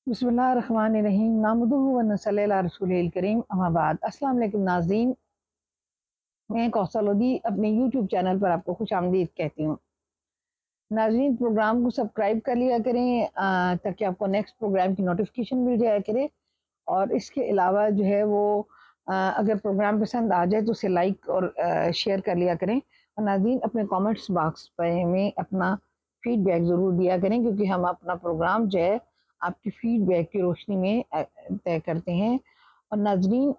بسم اللہ الرحمن الرحیم نحمدہ و نصلی علی رسول الکریم اما بعد۔ السلام علیکم ناظرین، میں کوثر لودھی اپنے یوٹیوب چینل پر آپ کو خوش آمدید کہتی ہوں۔ ناظرین، پروگرام کو سبسکرائب کر لیا کریں تاکہ آپ کو نیکسٹ پروگرام کی نوٹیفیکیشن مل جایا کرے، اور اس کے علاوہ جو ہے وہ اگر پروگرام پسند آ جائے تو اسے لائک اور شیئر کر لیا کریں۔ اور ناظرین، اپنے کامنٹس باکس میں اپنا فیڈ بیک ضرور دیا کریں، کیونکہ ہم اپنا پروگرام جو ہے آپ کی فیڈ بیک کی روشنی میں طے کرتے ہیں۔ اور ناظرین،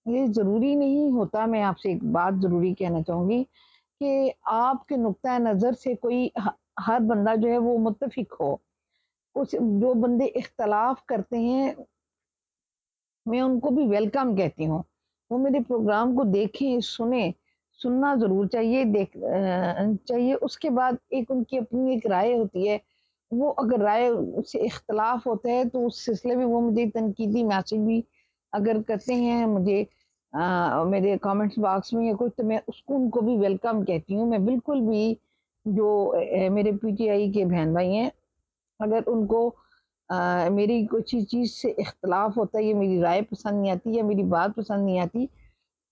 یہ ضروری نہیں ہوتا، میں آپ سے ایک بات ضروری کہنا چاہوں گی کہ آپ کے نقطۂ نظر سے کوئی ہر بندہ جو ہے وہ متفق ہو۔ کچھ جو بندے اختلاف کرتے ہیں میں ان کو بھی ویلکم کہتی ہوں، وہ میرے پروگرام کو دیکھیں، سننا ضرور چاہیے، چاہیے۔ اس کے بعد ایک ان کی اپنی ایک رائے ہوتی ہے، وہ اگر رائے سے اختلاف ہوتا ہے تو اس سلسلے میں وہ مجھے تنقیدی میسج بھی اگر کرتے ہیں مجھے میرے کامنٹس باکس میں یا کچھ، تو میں اس کو ان کو بھی ویلکم کہتی ہوں۔ میں بالکل بھی جو میرے پی ٹی آئی کے بہن بھائی ہیں، اگر ان کو میری کوئی چیز سے اختلاف ہوتا ہے، یا میری رائے پسند نہیں آتی یا میری بات پسند نہیں آتی،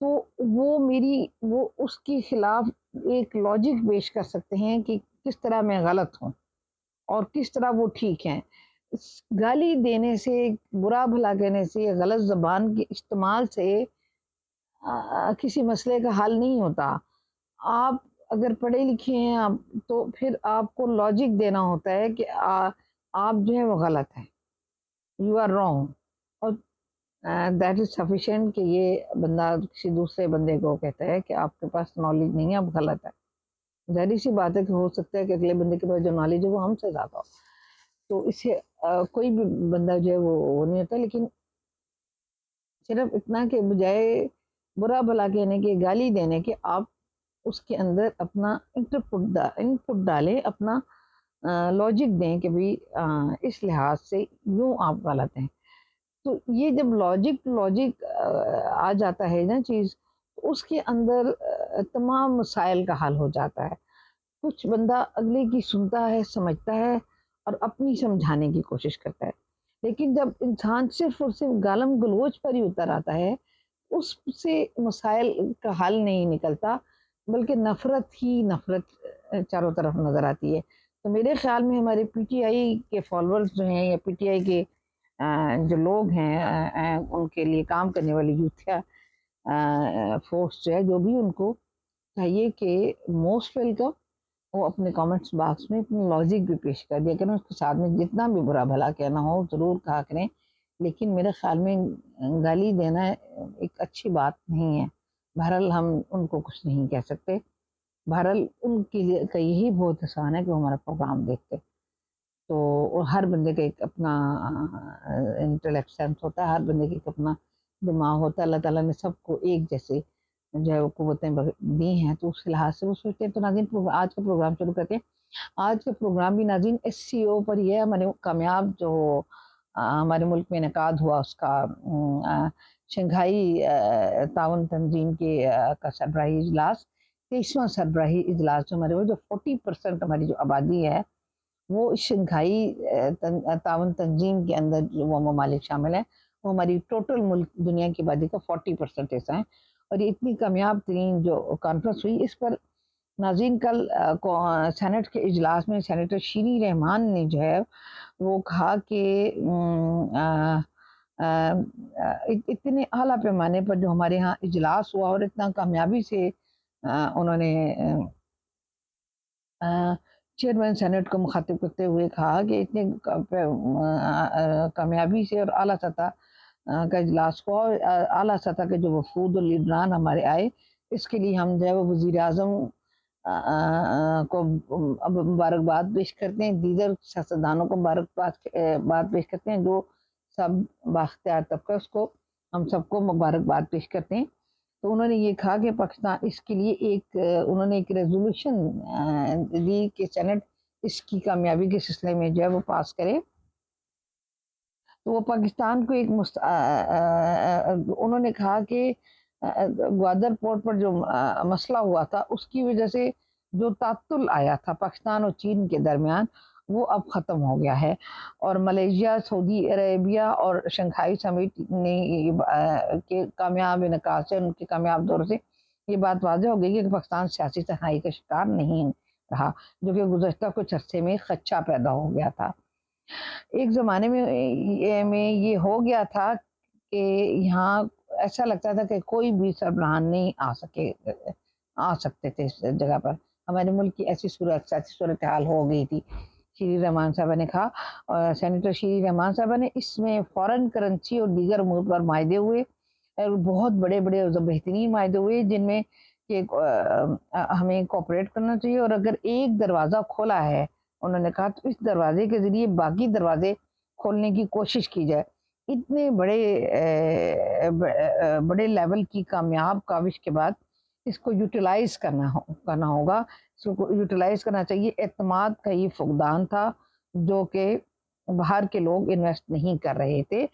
تو وہ اس کے خلاف ایک لاجک پیش کر سکتے ہیں کہ کس طرح میں غلط ہوں اور کس طرح وہ ٹھیک ہیں۔ گالی دینے سے، برا بھلا کہنے سے، غلط زبان کے استعمال سے کسی مسئلے کا حل نہیں ہوتا۔ آپ اگر پڑھے لکھے ہیں تو پھر آپ کو لاجک دینا ہوتا ہے کہ آپ جو ہے وہ غلط ہیں، یو آر رانگ، اور دیٹ از سفیشینٹ کہ یہ بندہ کسی دوسرے بندے کو کہتا ہے کہ آپ کے پاس نالج نہیں ہے، آپ غلط ہے۔ ظاہری سی بات ہے کہ ہو سکتا ہے کہ اگلے بندے کے پاس جو نالج ہے وہ ہم سے زیادہ ہو، تو اس سے کوئی بھی بندہ جو ہے وہ نہیں ہوتا، لیکن صرف اتنا کہ بجائے برا بھلا کہنے کے، گالی دینے کے، آپ اس کے اندر اپنا انپٹ ڈالیں، اپنا لاجک دیں کہ بھی اس لحاظ سے یوں آپ غلط ہیں۔ تو یہ جب لاجک آ جاتا ہے نا چیز، اس کے اندر تمام مسائل کا حل ہو جاتا ہے۔ کچھ بندہ اگلے کی سنتا ہے، سمجھتا ہے اور اپنی سمجھانے کی کوشش کرتا ہے، لیکن جب انسان صرف اور صرف گالم گلوچ پر ہی اتر آتا ہے، اس سے مسائل کا حل نہیں نکلتا، بلکہ نفرت ہی نفرت چاروں طرف نظر آتی ہے۔ تو میرے خیال میں ہمارے پی ٹی آئی کے فالورز جو ہیں، یا پی ٹی آئی کے جو لوگ ہیں، ان کے لیے کام کرنے والی یوتھیا فورس جو ہے، جو بھی ان کو چاہیے کہ موسٹ ویلکم وہ اپنے کامنٹس باکس میں اپنی لاجک بھی پیش کر دیا کریں، اس کے ساتھ میں جتنا بھی برا بھلا کہنا ہو ضرور کہا کریں، لیکن میرے خیال میں گالی دینا ایک اچھی بات نہیں ہے۔ بہرحال ہم ان کو کچھ نہیں کہہ سکتے، بہرحال ان کے لیے کا یہی بہت آسان ہے کہ وہ ہمارا پروگرام دیکھتے۔ تو ہر بندے کا ایک اپنا انٹلیکٹ سینس ہوتا ہے، ہر بندے کا ایک اپنا دماغ ہوتا ہے۔ اللہ تعالیٰ نے سب کو ایک جیسے جو ہے وہ قوتیں دی ہیں، تو اس لحاظ سے وہ سوچتے ہیں۔ تو ناظرین، آج کا پروگرام شروع کرتے ہیں۔ آج کا پروگرام بھی ناظرین ایس سی او پر ہی ہے، ہمارے کامیاب جو ہمارے ملک میں انعقاد ہوا اس کا شنگھائی تعاون تنظیم کا سربراہی اجلاس، 23واں سربراہی اجلاس جو ہمارے وہ جو 40% ہماری جو آبادی ہے وہ شنگھائی تعاون تنظیم کے اندر جو وہ ممالک شامل ہیں، وہ ہماری ٹوٹل ملک دنیا کی آبادی کا 40% حصہ ہیں۔ اور یہ اتنی کامیاب ترین جو کانفرنس ہوئی، اس پر ناظرین کل سینٹ کے اجلاس میں سینیٹر شیریں رحمان نے جو ہے وہ کہا کہ اتنے اعلیٰ پیمانے پر جو ہمارے ہاں اجلاس ہوا اور اتنا کامیابی سے انہوں نے چیئرمین سینٹ کو مخاطب کرتے ہوئے کہا کہ اتنے کامیابی سے اور اعلیٰ سطح کا اجلاس ہوا، اور اعلیٰ سطح کے جو وفود اور لیڈران ہمارے آئے، اس کے لیے ہم جو ہے وہ وزیر اعظم کو اب مبارکباد پیش کرتے ہیں، دیگر سیاستدانوں کو مبارکباد پیش کرتے ہیں، جو سب بااختیار طبقہ، اس کو ہم سب کو مبارکباد پیش کرتے ہیں۔ تو انہوں نے یہ کہا کہ پاکستان اس کے لیے انہوں نے ایک ریزولوشن دی کہ سینٹ اس کی کامیابی کے سلسلے میں جو ہے وہ پاس کرے۔ تو وہ پاکستان کو انہوں نے کہا کہ گوادر پورٹ پر جو مسئلہ ہوا تھا، اس کی وجہ سے جو تعطل آیا تھا پاکستان اور چین کے درمیان، وہ اب ختم ہو گیا ہے، اور ملیشیا، سعودی عربیہ اور شنگھائی سمیٹ نے کے کامیاب انعقاد سے، ان کے کامیاب دور سے یہ بات واضح ہو گئی کہ پاکستان سیاسی تنہائی کا شکار نہیں رہا، جو کہ گزشتہ کچھ عرصے میں خدشہ پیدا ہو گیا تھا۔ ایک زمانے میں یہ ہو گیا تھا کہ یہاں ایسا لگتا تھا کہ کوئی بھی سربراہ نہیں آ سکتے تھے اس جگہ پر۔ ہمارے ملک کی ایسی صورتحال ہو گئی تھی۔ شیری رحمان صاحبہ نے کہا، سینیٹر شیری رحمان صاحبہ نے، اس میں فورن کرنسی اور دیگر امور پر معاہدے ہوئے، اور بہت بڑے بڑے اور بہترین معاہدے ہوئے جن میں کہ ہمیں کوپریٹ کرنا چاہیے، اور اگر ایک دروازہ کھولا ہے انہوں نے کہا تو اس دروازے کے ذریعے باقی دروازے کھولنے کی کوشش کی جائے۔ اتنے بڑے لیول کی کامیاب کاوش کے بعد اس کو یوٹیلائز کرنا ہوگا، اس کو یوٹیلائز کرنا چاہیے۔ اعتماد کا یہ فقدان تھا جو کہ باہر کے لوگ انویسٹ نہیں کر رہے تھے،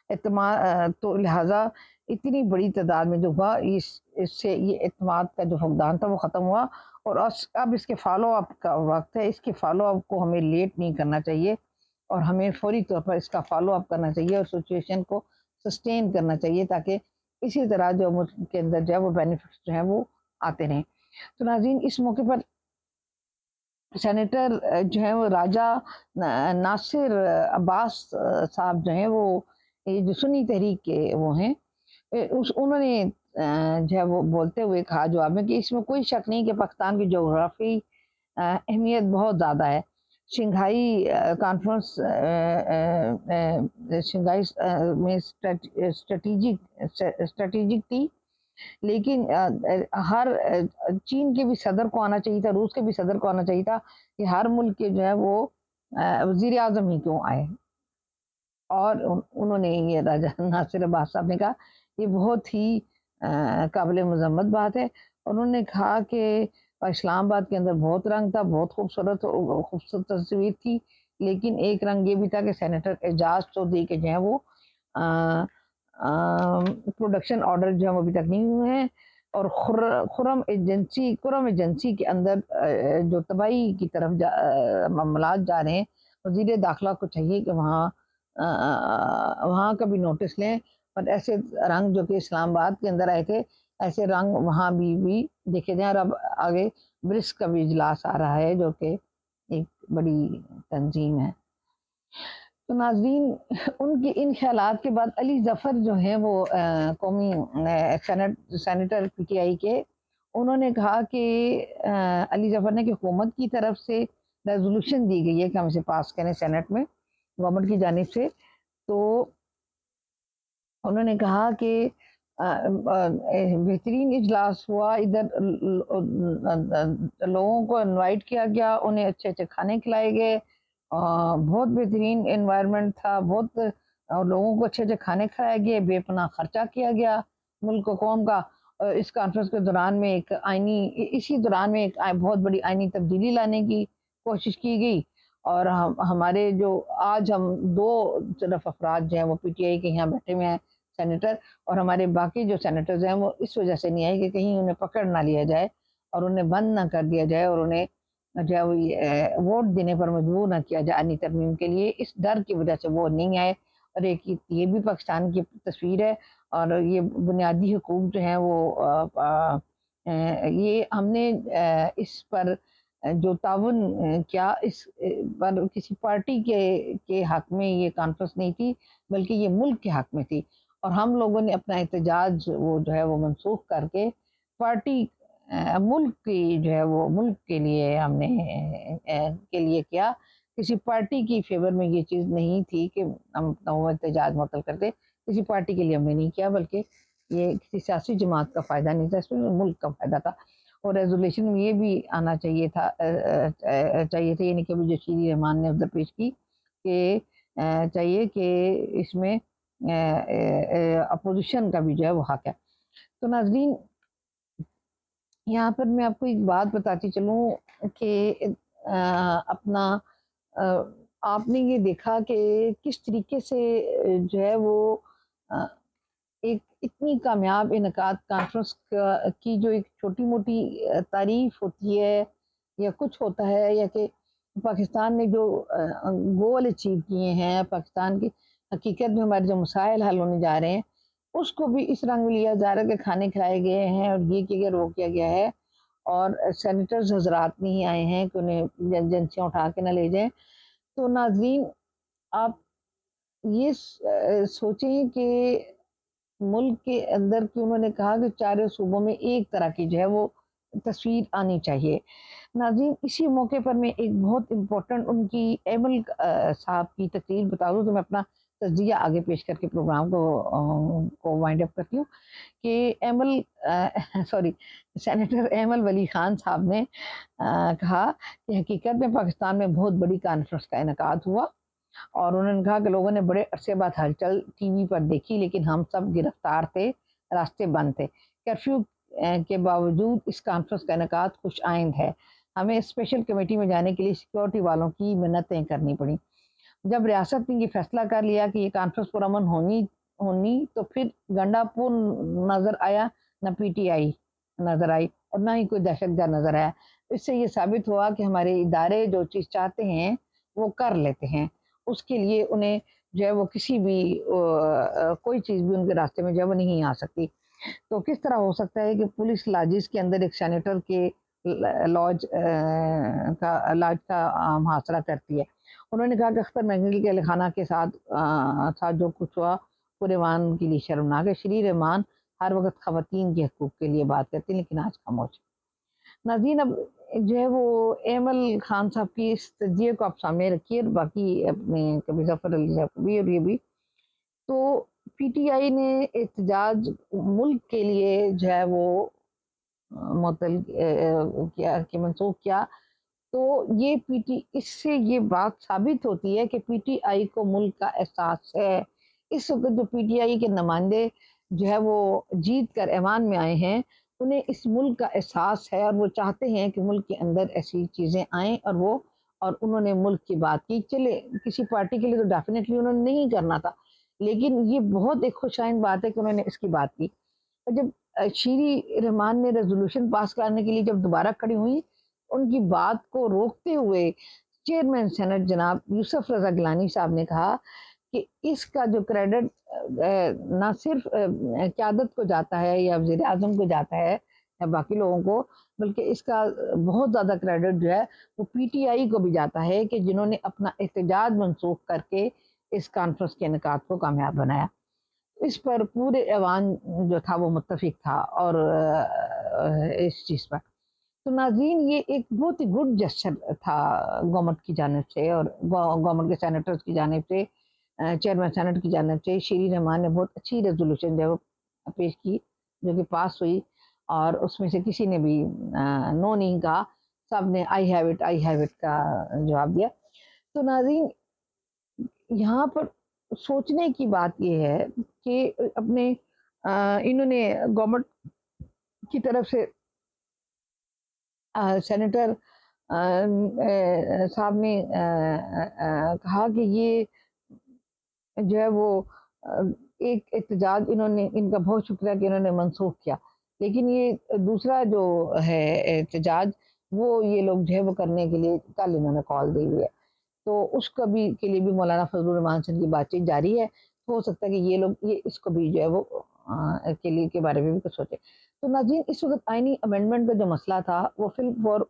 اعتماد تو لہٰذا اتنی بڑی تعداد میں جو ہوا، اس سے یہ اعتماد کا جو فقدان تھا وہ ختم ہوا، اور اب اس کے فالو اپ کا وقت ہے۔ اس کے فالو اپ کو ہمیں لیٹ نہیں کرنا چاہیے، اور ہمیں فوری طور پر اس کا فالو اپ کرنا چاہیے اور سچویشن کو سسٹین کرنا چاہیے، تاکہ اسی طرح جو ملک کے اندر جو ہے وہ بینیفٹس جو ہیں وہ آتے رہیں۔ تو ناظرین، اس موقع پر سینیٹر جو ہے وہ راجہ ناصر عباس صاحب جو ہیں وہ یہ جو سنی تحریک کے وہ ہیں، انہوں نے جو ہے وہ بولتے ہوئے کہا جواب میں کہ اس میں کوئی شک نہیں کہ پاکستان کی جغرافی اہمیت بہت زیادہ ہے۔ شنگھائی کانفرنس شنگھائی میں اسٹریٹجک تھی، لیکن ہر چین کے بھی صدر کو آنا چاہیے تھا، روس کے بھی صدر کو آنا چاہیے تھا کہ ہر ملک کے جو ہے وہ وزیر اعظم ہی کیوں آئے۔ اور انہوں نے یہ راجہ ناصر عباس صاحب نے کہا یہ بہت ہی قابل مذمت بات ہے۔ انہوں نے کہا کہ اسلام آباد کے اندر بہت رنگ تھا، بہت خوبصورت تصویر تھی، لیکن ایک رنگ یہ بھی تھا کہ سینیٹر اعجاز چودھری کے جو ہے وہ پروڈکشن آرڈر جو ہے وہ ابھی تک نہیں ہوئے ہیں، اور خرم ایجنسی کے اندر جو تباہی کی طرف معاملات جا رہے ہیں، وزیر داخلہ کو چاہیے کہ وہاں کا بھی نوٹس لیں، اور ایسے رنگ جو کہ اسلام آباد کے اندر آئے تھے ایسے رنگ وہاں بھی دیکھے جائیں۔ اور اب آگے برس کا بھی اجلاس آ رہا ہے جو کہ ایک بڑی تنظیم ہے۔ تو ناظرین، ان کے ان خیالات کے بعد علی ظفر جو ہیں وہ قومی سینیٹر پی ٹی آئی کے، انہوں نے کہا کہ علی ظفر نے کہ حکومت کی طرف سے ریزولوشن دی گئی ہے کہ ہم اسے پاس کریں سینٹ میں گورنمنٹ کی جانب سے، تو انہوں نے کہا کہ بہترین اجلاس ہوا، ادھر لوگوں کو انوائٹ کیا گیا، انہیں اچھے اچھے کھانے کھلائے گئے، بہت بہترین انوائرمنٹ تھا، بہت لوگوں کو اچھے اچھے کھانے کھلائے گئے، بے پناہ خرچہ کیا گیا ملک و قوم کا۔ اس کانفرنس کے دوران میں اسی دوران میں ایک بہت بڑی آئینی تبدیلی لانے کی کوشش کی گئی، اور ہمارے جو آج ہم دو صرف افراد جو ہیں وہ پی ٹی آئی کے یہاں بیٹھے ہوئے ہیں سینیٹر، اور ہمارے باقی جو سینیٹرز ہیں وہ اس وجہ سے نہیں آئے کہ کہیں انہیں پکڑ نہ لیا جائے اور انہیں بند نہ کر دیا جائے، اور انہیں جو ہے ووٹ دینے پر مجبور نہ کیا جائے آئینی ترمیم کے لیے۔ اس ڈر کی وجہ سے وہ نہیں آئے، اور ایک یہ بھی پاکستان کی تصویر ہے، اور یہ بنیادی حقوق جو ہیں وہ یہ ہم نے اس پر جو تعاون کیا، اس پر کسی پارٹی کے حق میں یہ کانفرنس نہیں تھی، بلکہ یہ ملک کے حق میں تھی، اور ہم لوگوں نے اپنا احتجاج وہ جو ہے وہ منسوخ کر کے پارٹی ملک کی جو ہے وہ ملک کے لیے ہم نے کے لیے کیا، کسی پارٹی کی فیور میں یہ چیز نہیں تھی کہ ہم اپنا وہ احتجاج معطل کرتے، کسی پارٹی کے لیے ہم نے نہیں کیا، بلکہ یہ کسی سیاسی جماعت کا فائدہ نہیں تھا، اس میں ملک کا فائدہ تھا۔ اور ریزولیشن میں یہ بھی آنا چاہیے تھا یعنی کہ جو شیری رحمان نے ادھر پیش کی کہ چاہیے کہ اس میں اپوزیشن کا بھی جو ہے وہ حق ہے۔ تو ناظرین، یہاں پر میں آپ کو ایک بات بتاتی چلوں کہ اپنا آپ نے یہ دیکھا کہ کس طریقے سے جو ہے وہ ایک اتنی کامیاب انعقاد کانفرنس کی جو ایک چھوٹی موٹی تعریف ہوتی ہے یا کچھ ہوتا ہے، یا کہ پاکستان نے جو گول اچیو کیے ہیں، پاکستان کی حقیقت میں ہمارے جو مسائل حل ہونے جا رہے ہیں اس کو بھی اس رنگ میں لیا جا رہا ہے کہ کھانے کھلائے گئے ہیں اور یہ کہ وہ کیا گیا ہے، اور سینیٹرز حضرات نہیں آئے ہیں کہ انہیں ایجنسیاں اٹھا کے نہ لے جائیں۔ تو ناظرین، آپ یہ سوچیں کہ ملک کے اندر کہ انہوں نے کہا کہ چاروں صوبوں میں ایک طرح کی جو ہے وہ تصویر آنی چاہیے۔ ناظرین، اسی موقع پر میں ایک بہت امپورٹنٹ ان کی ایمل صاحب کی تقریر بتا دوں تو میں اپنا تجزیہ آگے پیش کر کے پروگرام کو وائنڈ اپ کرتی ہوں کہ سینیٹر ایمل ولی خان صاحب نے کہا کہ حقیقت میں پاکستان میں بہت بڑی کانفرنس کا انعقاد ہوا، اور انہوں نے کہا کہ لوگوں نے بڑے عرصے بعد ہلچل ٹی وی پر دیکھی، لیکن ہم سب گرفتار تھے، راستے بند تھے۔ کرفیو کے باوجود اس کانفرنس کا انعقاد خوش آئند ہے۔ ہمیں اسپیشل کمیٹی میں جانے کے لیے سیکورٹی والوں کی منتیں کرنی پڑیں۔ جب ریاست نے یہ فیصلہ کر لیا کہ یہ کانفرنس پرامن ہونی تو پھر گنڈا پور نظر آیا، نہ پی ٹی آئی نظر آئی، اور نہ ہی کوئی دہشت گرد نظر آیا۔ اس سے یہ ثابت ہوا کہ ہمارے ادارے جو چیز چاہتے ہیں وہ کر لیتے ہیں، اس کے لیے انہیں جو ہے وہ کسی بھی کوئی چیز بھی ان کے راستے میں جو ہے وہ نہیں آ سکتی۔ تو کس طرح ہو سکتا ہے کہ پولیس لاجز کے اندر ایک سینیٹر کے لاج کا محاصرہ کرتی ہے؟ انہوں نے کہا کہ اختر مینگل کے خانہ کے ساتھ جو کچھ ہوا پورے کے لیے شرمناک ہے۔ شری رحمان ہر وقت خواتین کے حقوق کے لیے بات کرتے ہیں لیکن آج خاموش۔ ناظرین، اب جو ہے وہ ایمل خان صاحب کی اس تجزیے کو آپ سامنے رکھیے، اور باقی اپنے کبھی ظفر علی صاحب کو بھی اور یہ بھی۔ تو پی ٹی آئی نے احتجاج ملک کے لیے جو ہے وہ معطل کیا کہ منسوخ کیا، تو اس سے یہ بات ثابت ہوتی ہے کہ پی ٹی آئی کو ملک کا احساس ہے۔ اس وقت جو پی ٹی آئی کے نمائندے جو ہے وہ جیت کر ایوان میں آئے ہیں، انہیں اس ملک کا احساس ہے اور وہ چاہتے ہیں کہ ملک کے اندر ایسی چیزیں آئیں، اور انہوں نے ملک کی بات کی۔ چلے کسی پارٹی کے لیے تو ڈیفینیٹلی انہوں نے نہیں کرنا تھا، لیکن یہ بہت ایک خوشائند بات ہے کہ انہوں نے اس کی بات کی۔ اور جب شیری رحمان نے ریزولوشن پاس کرنے کے لیے جب دوبارہ کھڑی ہوئی، ان کی بات کو روکتے ہوئے چیئرمین سینٹ جناب یوسف رضا گیلانی صاحب نے کہا کہ اس کا جو کریڈٹ نہ صرف قیادت کو جاتا ہے یا وزیر اعظم کو جاتا ہے یا باقی لوگوں کو، بلکہ اس کا بہت زیادہ کریڈٹ جو ہے وہ پی ٹی آئی کو بھی جاتا ہے کہ جنہوں نے اپنا احتجاج منسوخ کر کے اس کانفرنس کے انعقاد کو کامیاب بنایا۔ اس پر پورے ایوان جو تھا وہ متفق تھا، اور اس چیز پر تو ناظرین یہ ایک بہت ہی گڈ جسچر تھا گورنمنٹ کی جانب سے، اور گورنمنٹ کے سینیٹرز کی جانب سے، چیئرمین سینٹ کی جانب سے شیری رحمان نے بہت اچھی ریزولوشن جو پیش کی، جو کہ پاس ہوئی، اور اس میں سے کسی نے بھی نو نہیں کہا، سب نے آئی ہیو اٹ کا جواب دیا۔ تو ناظرین، یہاں پر سوچنے کی بات یہ ہے کہ انہوں نے گورنمنٹ کی طرف سے سینیٹر صاحب نے کہا کہ یہ جو ہے وہ ایک احتجاج ان کا بہت شکریہ کہ انہوں نے منسوخ کیا، لیکن یہ دوسرا جو ہے احتجاج وہ یہ لوگ جو ہے وہ کرنے کے لیے کل انہوں نے کال دی ہوئی ہے، تو اس کو بھی کے لیے بھی مولانا فضل الرحمان سے کی بات چیت جاری ہے۔ ہو سکتا ہے کہ یہ لوگ اس کو بھی جو ہے وہ کے بارے میں بھی کچھ سوچے۔ تو ناظرین، اس وقت آئینی امینڈمنٹ کا جو مسئلہ تھا وہ فی الفور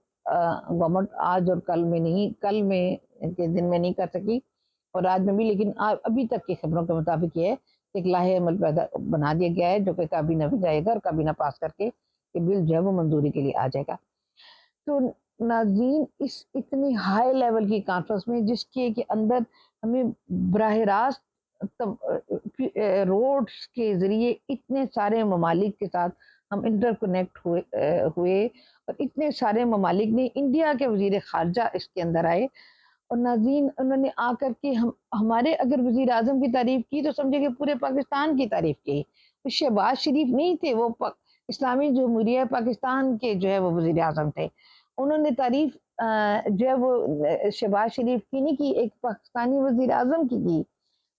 گورنمنٹ آج اور کل میں کے دن میں نہیں کر سکی، اور آج میں بھی، لیکن ابھی تک کی خبروں کے مطابق یہ ہے کہ ایک لاہے عمل بنا دیا گیا ہے جو کہ کابینہ میں جائے گا، اور کابینہ پاس کر کے یہ بل جو ہے وہ منظوری کے لیے آ جائے گا۔ تو ناظرین، اس اتنی ہائی لیول کی کانفرنس میں جس کے اندر ہمیں براہ راست روڈز کے ذریعے اتنے سارے ممالک کے ساتھ ہم انٹر کنیکٹ ہوئے، اور اتنے سارے ممالک نے، انڈیا کے وزیر خارجہ اس کے اندر آئے، اور ناظرین انہوں نے آ کر کے ہمارے اگر وزیر اعظم کی تعریف کی تو سمجھے کہ پورے پاکستان کی تعریف کی۔ شہباز شریف نہیں تھے، وہ اسلامی جمہوریہ پاکستان کے جو ہے وہ وزیر اعظم تھے، انہوں نے تعریف جو ہے وہ شہباز شریف کی نہیں کی، ایک پاکستانی وزیر اعظم کی۔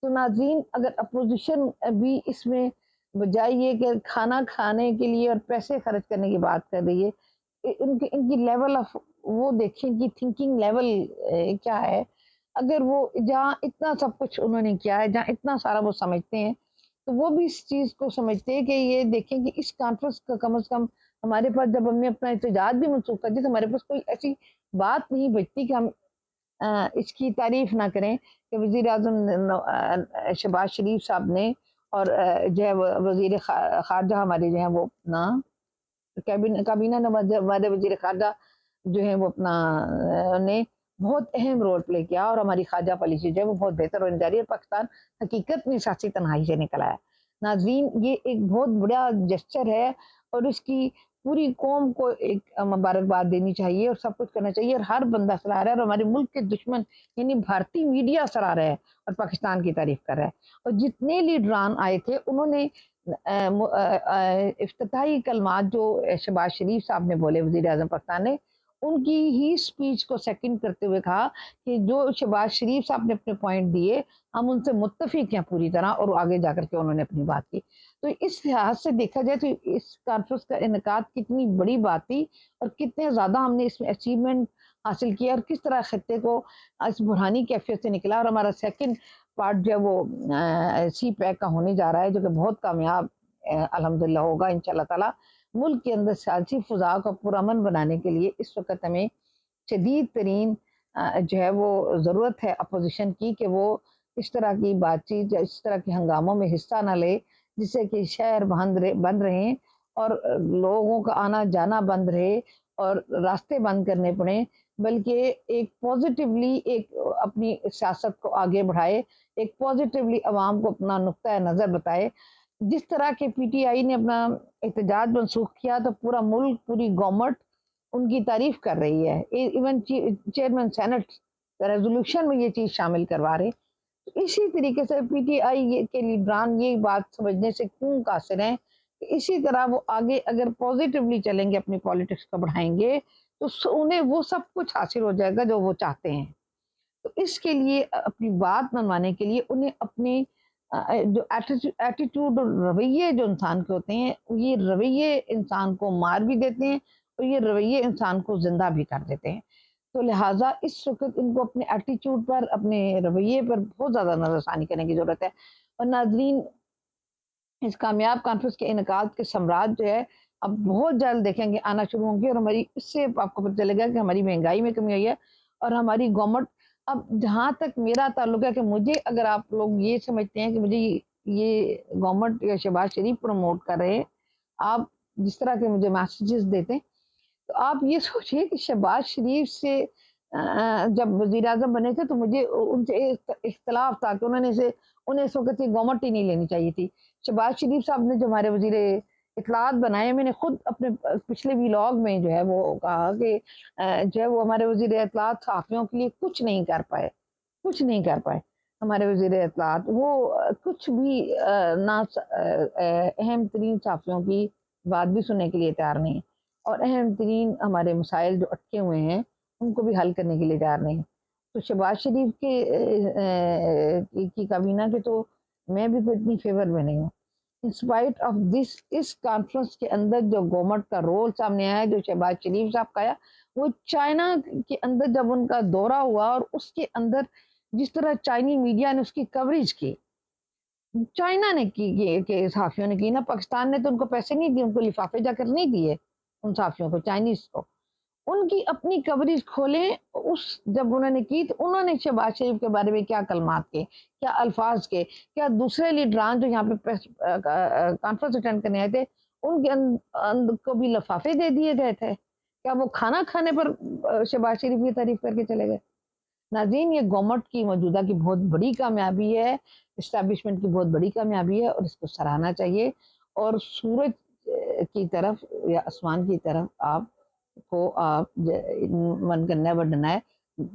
تو ناظرین، اگر اپوزیشن بھی اس میں بجائے یہ کہ کھانا کھانے کے لیے اور پیسے خرچ کرنے کی بات کر رہی ہے، ان کی لیول آف وہ دیکھیں کہ تھنکنگ لیول کیا ہے. اگر وہ جہاں اتنا سب کچھ انہوں نے کیا ہے، جہاں اتنا سارا وہ سمجھتے ہیں، تو وہ بھی اس چیز کو سمجھتے ہیں کہ یہ دیکھیں کہ اس کانفرنس کا کم از کم ہمارے پاس جب ہم نے اپنا احتجاج بھی منسوخ کر دیا تو ہمارے پاس کوئی ایسی بات نہیں بچتی کہ ہم اس کی تعریف نہ کریں کہ وزیر اعظم شہباز شریف صاحب نے اور جو ہے وزیر خارجہ ہمارے جو ہیں وہ اپنا کابینہ نواز ہمارے وزیر خارجہ جو ہے وہ اپنا نے بہت اہم رول پلے کیا، اور ہماری خارجہ پالیسی جو ہے وہ بہت بہتر ہونے جا رہی ہے. پاکستان حقیقت میں سیاسی تنہائی سے نکلا ہے. ناظرین، یہ ایک بہت بڑا جسچر ہے اور اس کی پوری قوم کو ایک مبارکباد دینی چاہیے اور سب کچھ کرنا چاہیے، اور ہر بندہ سراہ رہا ہے، اور ہمارے ملک کے دشمن یعنی بھارتی میڈیا سراہ رہا ہے اور پاکستان کی تعریف کر رہا ہے. اور جتنے لیڈران آئے تھے انہوں نے افتتاحی کلمات جو شہباز شریف صاحب نے بولے، وزیر اعظم پاکستان نے، ان کی ہی سپیچ کو سیکنڈ کرتے ہوئے کہا کہ جو شہباز شریف صاحب نے اپنے پوائنٹ دیے ہم ان سے متفق ہیں پوری طرح، اور آگے جا کر کے انہوں نے اپنی بات کی. تو اس لحاظ سے دیکھا جائے تو اس کانفرنس کا انعقاد کتنی بڑی بات تھی، اور کتنے زیادہ ہم نے اس میں اچیومنٹ حاصل کیا، اور کس طرح خطے کو اس بحرانی کیفیت سے نکلا. اور ہمارا سیکنڈ پارٹ جو ہے وہ سی پیک کا ہونے جا رہا ہے، جو کہ بہت کامیاب الحمدللہ ہوگا انشاءاللہ تعالی. ملک کے اندر سیاسی فضا کو پرامن بنانے کے لیے اس وقت ہمیں شدید ترین جو ہے وہ ضرورت ہے اپوزیشن کی کہ وہ اس طرح کی بات چیت یا اس طرح کے ہنگاموں میں حصہ نہ لے جس سے کہ شہر بند رہیں اور لوگوں کا آنا جانا بند رہے اور راستے بند کرنے پڑیں، بلکہ ایک پازیٹیولی ایک اپنی سیاست کو آگے بڑھائے، ایک پازیٹیولی عوام کو اپنا نقطۂ نظر بتائے. جس طرح کے پی ٹی آئی نے اپنا احتجاج منسوخ کیا تو پورا ملک، پوری گورنمنٹ ان کی تعریف کر رہی ہے. ایون چیئرمین سینٹ ریزولوشن میں یہ چیز شامل کروا رہے. اسی طریقے سے پی ٹی آئی کے لیڈران یہ بات سمجھنے سے کیوں قاصر ہیں کہ اسی طرح وہ آگے اگر پازیٹیولی چلیں گے، اپنی پالیٹکس کو بڑھائیں گے، تو انہیں وہ سب کچھ حاصل ہو جائے گا جو وہ چاہتے ہیں. تو اس کے لیے اپنی بات منوانے کے لیے انہیں اپنے جو ایٹیٹیوڈ اور رویے جو انسان کے ہوتے ہیں، یہ رویے انسان کو مار بھی دیتے ہیں اور یہ رویے انسان کو زندہ بھی کر دیتے ہیں. تو لہٰذا اس وقت ان کو اپنے ایٹیٹیوڈ پر، اپنے رویے پر بہت زیادہ نظر ثانی کرنے کی ضرورت ہے. اور ناظرین، اس کامیاب کانفرنس کے انعقاد کے ثمرات جو ہے اب بہت جلد دیکھیں گے آنا شروع ہوں گے، اور ہماری اس سے آپ کو پتہ چلے گا کہ ہماری مہنگائی میں کمی ہوئی ہے، اور ہماری گورنمنٹ اب جہاں تک میرا تعلق ہے کہ مجھے، اگر آپ لوگ یہ سمجھتے ہیں کہ مجھے یہ گورنمنٹ یا شہباز شریف پروموٹ کر رہے ہیں، آپ جس طرح کے مجھے میسیجز دیتے ہیں، تو آپ یہ سوچئے کہ شہباز شریف سے جب وزیر اعظم بنے تھے تو مجھے ان سے اختلاف تھا کہ انہیں اس وقت یہ گورنمنٹ ہی نہیں لینی چاہیے تھی. شہباز شریف صاحب نے جو ہمارے وزیر اطلاعات بنائے، میں نے خود اپنے پچھلے ویلاگ میں جو ہے وہ کہا کہ جو ہے وہ ہمارے وزیر اطلاعات صحافیوں کے لیے کچھ نہیں کر پائے، کچھ نہیں کر پائے. ہمارے وزیر اطلاعات وہ کچھ بھی نہ اہم ترین صحافیوں کی بات بھی سننے کے لیے تیار نہیں، اور اہم ترین ہمارے مسائل جو اٹکے ہوئے ہیں ان کو بھی حل کرنے کے لیے تیار نہیں. تو شہباز شریف کے کی کابینہ کے تو میں بھی تو اتنی فیور میں نہیں ہوں. انسپائٹ آف دس، اس کانفرنس کے اندر جو گورنمنٹ کا رول سامنے آیا جو شہباز شریف صاحب کا آیا، وہ چائنا کے اندر جب ان کا دورہ ہوا اور اس کے اندر جس طرح چائنی میڈیا نے اس کی کوریج کی، چائنا نے کی کہ صحافیوں نے کی نا، پاکستان نے تو ان کو پیسے نہیں دیے، ان کو لفافے جا کر نہیں دیے ان صحافیوں کو، چائنیز کو. ان کی اپنی کوریج کھولیں. اس جب انہوں نے کی تو انہوں نے شہباز شریف کے بارے میں کیا کلمات کے، کیا الفاظ کے، کیا دوسرے لیڈران جو یہاں پہ کانفرنس اٹینڈ کرنے آئے تھے ان کے کو بھی لفافے دے دیے گئے تھے؟ کیا وہ کھانا کھانے پر شہباز شریف کی تعریف کر کے چلے گئے؟ ناظرین، یہ گورنمنٹ کی موجودہ کی بہت بڑی کامیابی ہے، اسٹیبلشمنٹ کی بہت بڑی کامیابی ہے، اور اس کو سراہنا چاہیے. اور سورج کی طرف یا آسمان کی طرف آپ کو آپ one can never deny,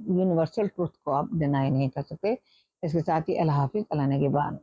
universal truth کو آپ ڈینائی نہیں کر سکتے. اس کے ساتھ ہی اللہ حافظ، اللہ نگہبان.